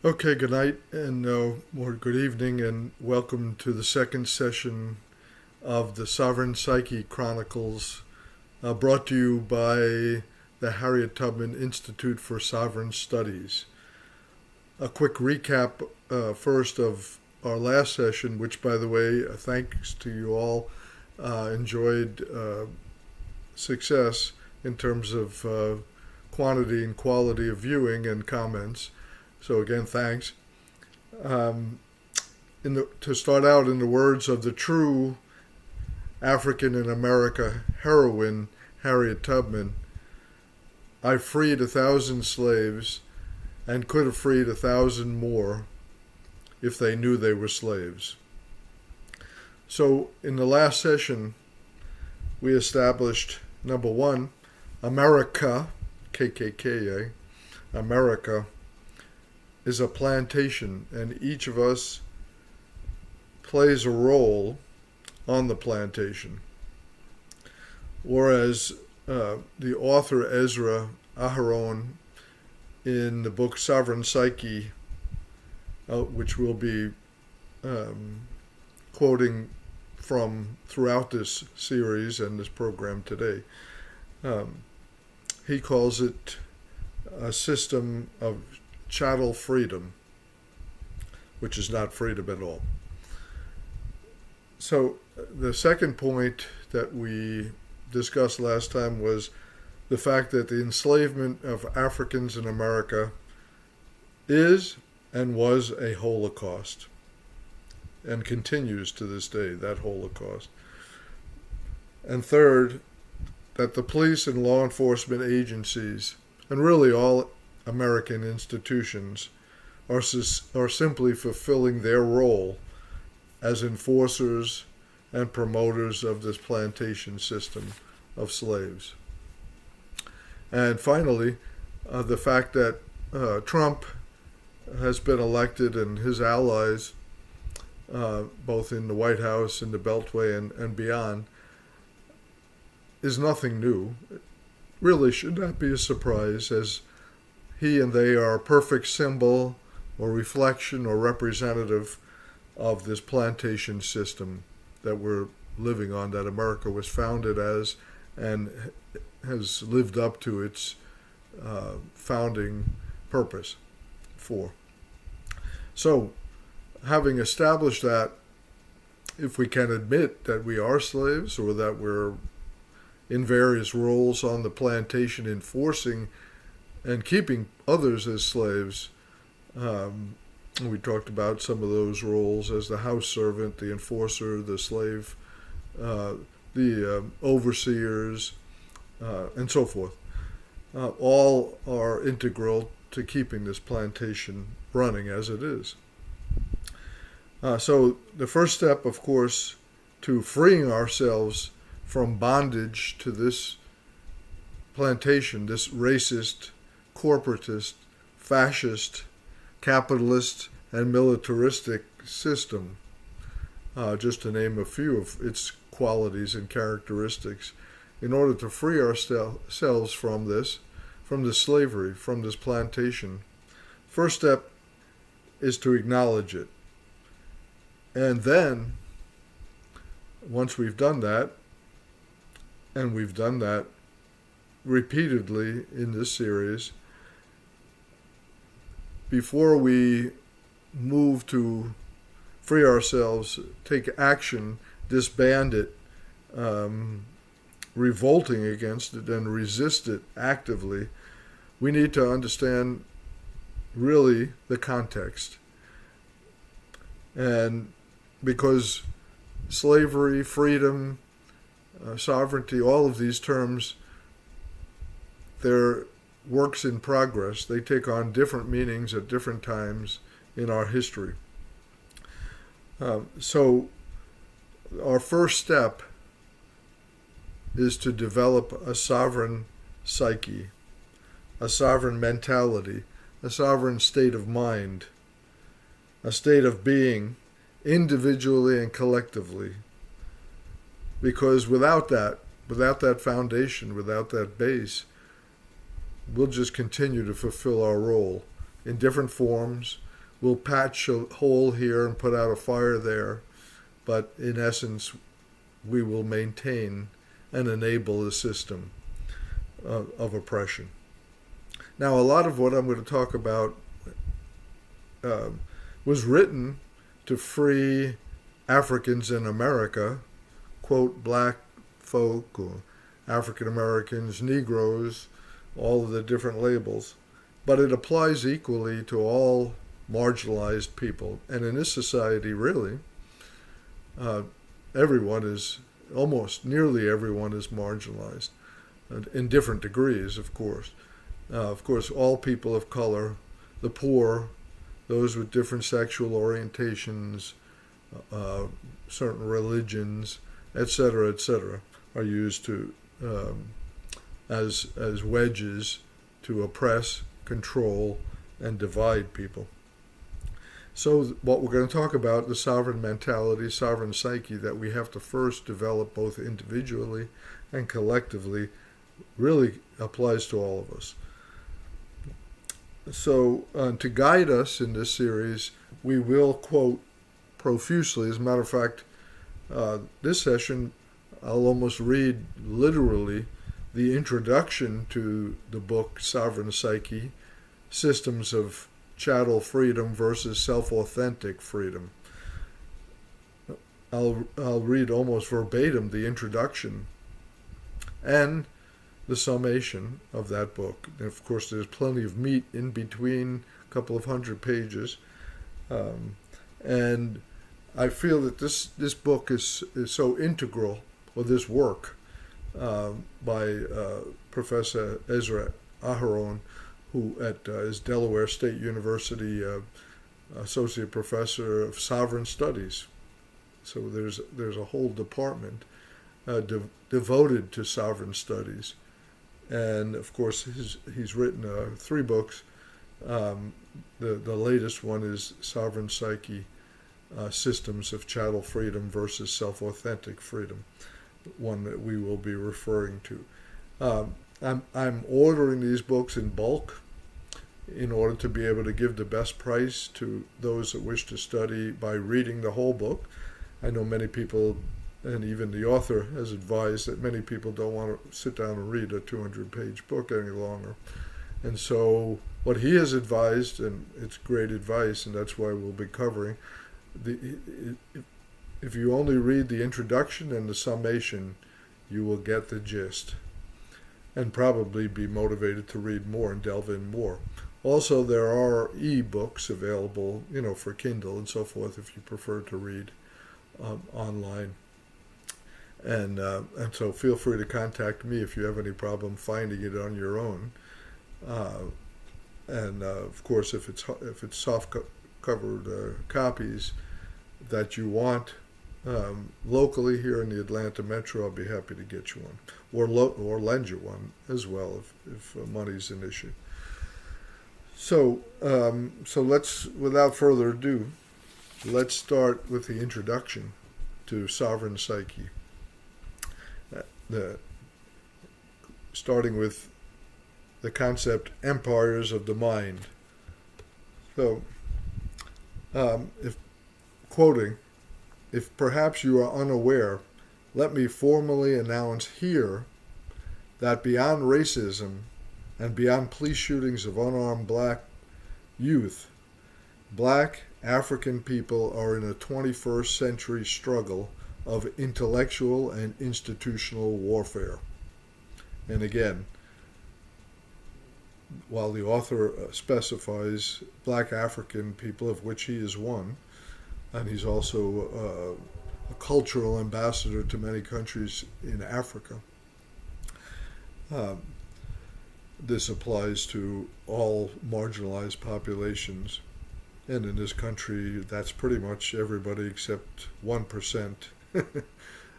Okay, good night and or good evening, and welcome to the second session of the Sovereign Psyche Chronicles, brought to you by the Harriet Tubman Institute for Sovereign Studies. A quick recap first of our last session, which, by the way, thanks to you all, enjoyed success in terms of quantity and quality of viewing and comments. So again, thanks. To start out, in the words of the true African in America heroine, Harriet Tubman, I freed 1,000 slaves and could have freed 1,000 more if they knew they were slaves. So in the last session, we established, number one, America, KKK, America, is a plantation, and each of us plays a role on the plantation. Or as the author Ezra Aharon in the book Sovereign Psyche, which we'll be quoting from throughout this series and this program today, he calls it a system of chattel freedom, which is not freedom at all. So the second point that we discussed last time was the fact that the enslavement of Africans in America is and was a Holocaust, and continues to this day, that Holocaust. And third, that the police and law enforcement agencies, and really all American institutions, are simply fulfilling their role as enforcers and promoters of this plantation system of slaves. And finally, the fact that Trump has been elected, and his allies, both in the White House, in the Beltway, and beyond, is nothing new. It really should not be a surprise, as he and they are a perfect symbol or reflection or representative of this plantation system that we're living on, that America was founded as and has lived up to its founding purpose for. So, having established that, if we can admit that we are slaves, or that we're in various roles on the plantation enforcing and keeping others as slaves, we talked about some of those roles as the house servant, the enforcer, the slave, the overseers, and so forth. All are integral to keeping this plantation running as it is. So the first step, of course, to freeing ourselves from bondage to this plantation, this racist, corporatist, fascist, capitalist, and militaristic system, just to name a few of its qualities and characteristics, in order to free ourselves from this slavery, from this plantation. First step is to acknowledge it. And then, once we've done that, and we've done that repeatedly in this series, before we move to free ourselves, take action, disband it, revolting against it and resist it actively, we need to understand really the context. And because slavery, freedom, sovereignty, all of these terms, they're works in progress. They take on different meanings at different times in our history. So our first step is to develop a sovereign psyche, a sovereign mentality, a sovereign state of mind, a state of being, individually and collectively. Because without that foundation, without that base, we'll just continue to fulfill our role in different forms, we'll patch a hole here and put out a fire there, but in essence, we will maintain and enable a system of oppression. Now, a lot of what I'm going to talk about was written to free Africans in America, quote, black folk, or African Americans, Negroes, all of the different labels. But it applies equally to all marginalized people. And in this society, really, nearly everyone is marginalized, in different degrees, of course. Of course, all people of color, the poor, those with different sexual orientations, certain religions, etc., are used to as wedges to oppress, control, and divide people. So what we're going to talk about, the sovereign mentality, sovereign psyche, that we have to first develop both individually and collectively, really applies to all of us. So to guide us in this series, we will quote profusely. As a matter of fact, this session, I'll almost read literally the introduction to the book Sovereign Psyche, Systems of Chattel Freedom versus Self-Authentic Freedom. I'll read almost verbatim the introduction and the summation of that book. And of course, there's plenty of meat in between, a couple of hundred pages. And I feel that this book is so integral, or this work by Professor Ezra Aharon, who is Delaware State University Associate Professor of Sovereign Studies. So there's a whole department devoted to sovereign studies. And of course, he's written 3 books. The latest one is Sovereign Psyche, Systems of Chattel Freedom versus Self-Authentic Freedom, one that we will be referring to. I'm ordering these books in bulk in order to be able to give the best price to those that wish to study by reading the whole book. I know many people, and even the author has advised that many people don't want to sit down and read a 200-page book any longer. And so what he has advised, and it's great advice, and that's why we'll be covering, if you only read the introduction and the summation, you will get the gist and probably be motivated to read more and delve in more. Also, there are e-books available, for Kindle and so forth, if you prefer to read online. And so feel free to contact me if you have any problem finding it on your own. And of course, if it's soft-covered copies that you want locally here in the Atlanta metro, I'll be happy to get you one, or lend you one as well if money's an issue. So let's, without further ado, let's start with the introduction to Sovereign Psyche. Starting with the concept empires of the mind. So, if perhaps you are unaware, let me formally announce here that beyond racism and beyond police shootings of unarmed black youth, black African people are in a 21st century struggle of intellectual and institutional warfare. And again, while the author specifies black African people, of which he is one, and he's also a cultural ambassador to many countries in Africa, this applies to all marginalized populations. And in this country, that's pretty much everybody except 1%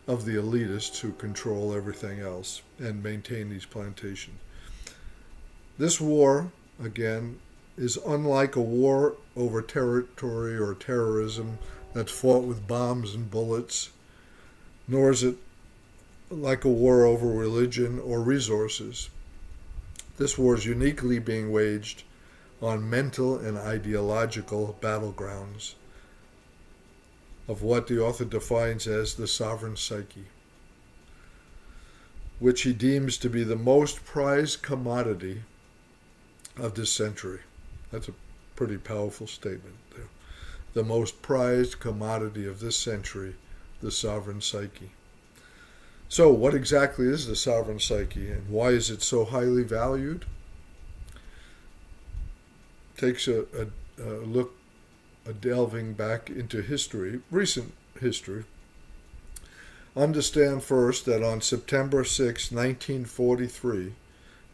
of the elitists who control everything else and maintain these plantations. This war, again, is unlike a war over territory or terrorism that's fought with bombs and bullets, nor is it like a war over religion or resources. This war is uniquely being waged on mental and ideological battlegrounds of what the author defines as the sovereign psyche, which he deems to be the most prized commodity of this century. That's a pretty powerful statement there. The most prized commodity of this century, the sovereign psyche. So, what exactly is the sovereign psyche, and why is it so highly valued? Takes a look, a delving back into history, recent history. Understand first that on September 6, 1943,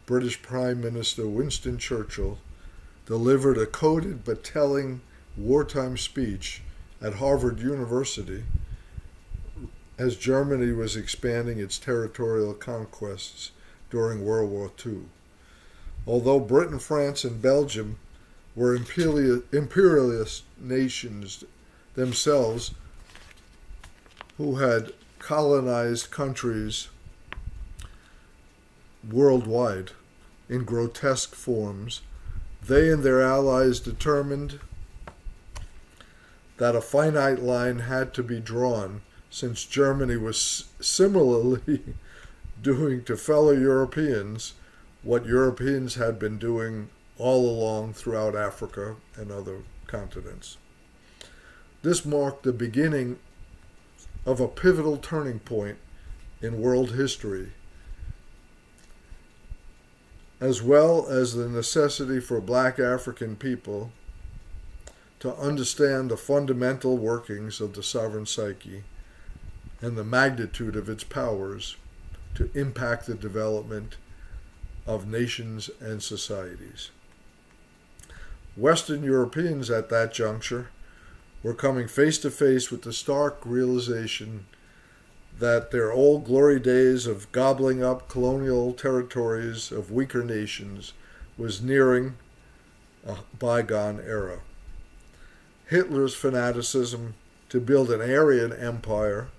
British Prime Minister Winston Churchill delivered a coded but telling wartime speech at Harvard University as Germany was expanding its territorial conquests during World War II. Although Britain, France, and Belgium were imperialist nations themselves who had colonized countries worldwide in grotesque forms, they and their allies determined that a finite line had to be drawn, since Germany was similarly doing to fellow Europeans what Europeans had been doing all along throughout Africa and other continents. This marked the beginning of a pivotal turning point in world history, as well as the necessity for black African people to understand the fundamental workings of the sovereign psyche and the magnitude of its powers to impact the development of nations and societies. Western Europeans at that juncture were coming face to face with the stark realization that their old glory days of gobbling up colonial territories of weaker nations was nearing a bygone era. Hitler's fanaticism to build an Aryan empire,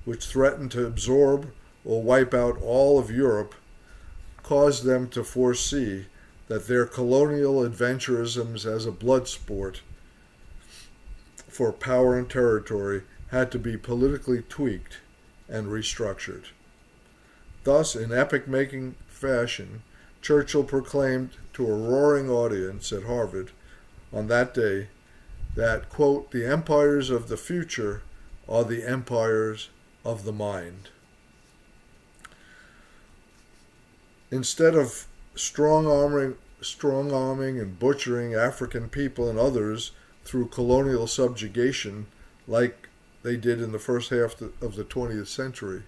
which threatened to absorb or wipe out all of Europe, caused them to foresee that their colonial adventurisms as a blood sport for power and territory had to be politically tweaked and restructured. Thus, in epic-making fashion, Churchill proclaimed to a roaring audience at Harvard on that day that, quote, the empires of the future are the empires of the mind. Instead of strong-arming and butchering African people and others through colonial subjugation like they did in the first half of the 20th century,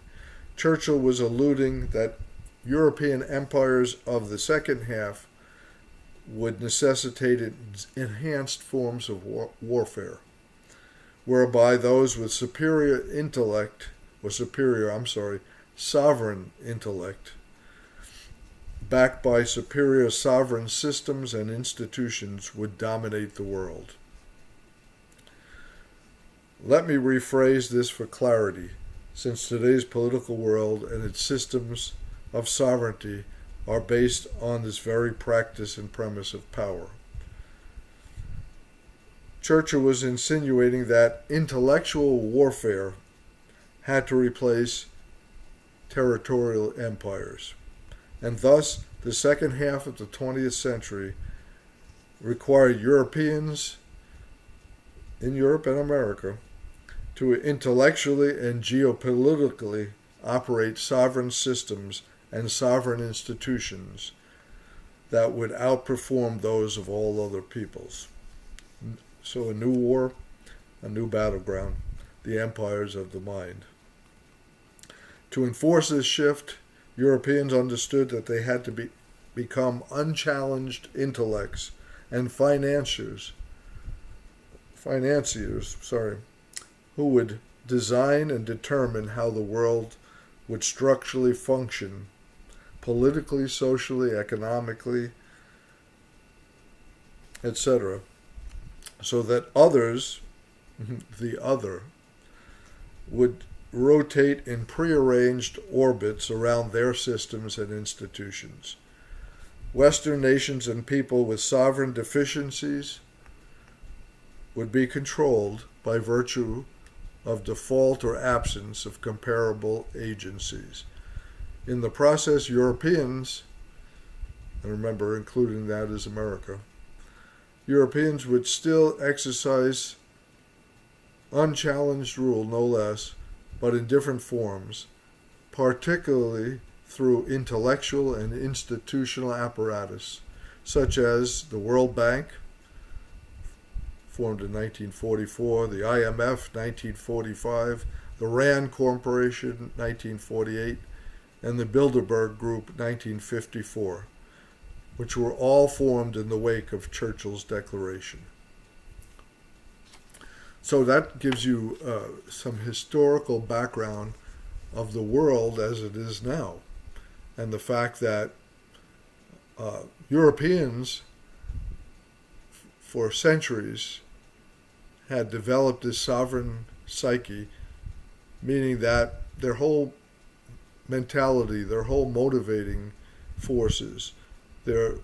Churchill was alluding that European empires of the second half would necessitate enhanced forms of warfare, whereby those with sovereign intellect, backed by superior sovereign systems and institutions, would dominate the world. Let me rephrase this for clarity, since today's political world and its systems of sovereignty are based on this very practice and premise of power. Churchill was insinuating that intellectual warfare had to replace territorial empires, and thus the second half of the 20th century required Europeans in Europe and America to intellectually and geopolitically operate sovereign systems and sovereign institutions that would outperform those of all other peoples. So a new war, a new battleground, the empires of the mind. To enforce this shift, Europeans understood that they had to become unchallenged intellects and financiers, who would design and determine how the world would structurally function politically, socially, economically, etc., so that others, the other, would rotate in prearranged orbits around their systems and institutions. Western nations and people with sovereign deficiencies would be controlled by virtue of default or absence of comparable agencies. In the process, Europeans, and remember, including that is America, Europeans would still exercise unchallenged rule, no less, but in different forms, particularly through intellectual and institutional apparatus, such as the World Bank, formed in 1944, the IMF, 1945, the RAND Corporation, 1948, and the Bilderberg Group, 1954, which were all formed in the wake of Churchill's declaration. So that gives you some historical background of the world as it is now, and the fact that Europeans for centuries had developed this sovereign psyche, meaning that their whole mentality, their whole motivating forces, their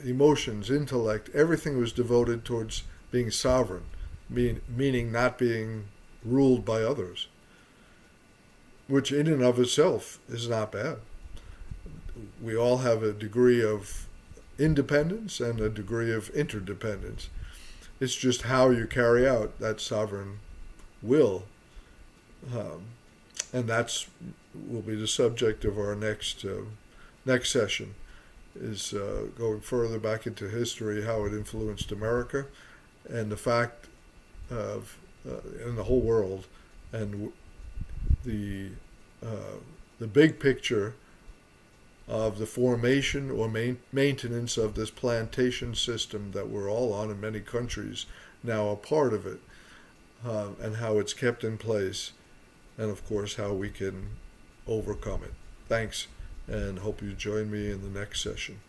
emotions, intellect, everything was devoted towards being sovereign, meaning not being ruled by others, which in and of itself is not bad. We all have a degree of independence and a degree of interdependence. It's just how you carry out that sovereign will. And that's will be the subject of our next session, is going further back into history, how it influenced America and the fact of in the whole world, and the big picture of the formation or maintenance of this plantation system that we're all on in many countries now, a part of it, and how it's kept in place, and of course how we can overcome it. Thanks, and hope you join me in the next session.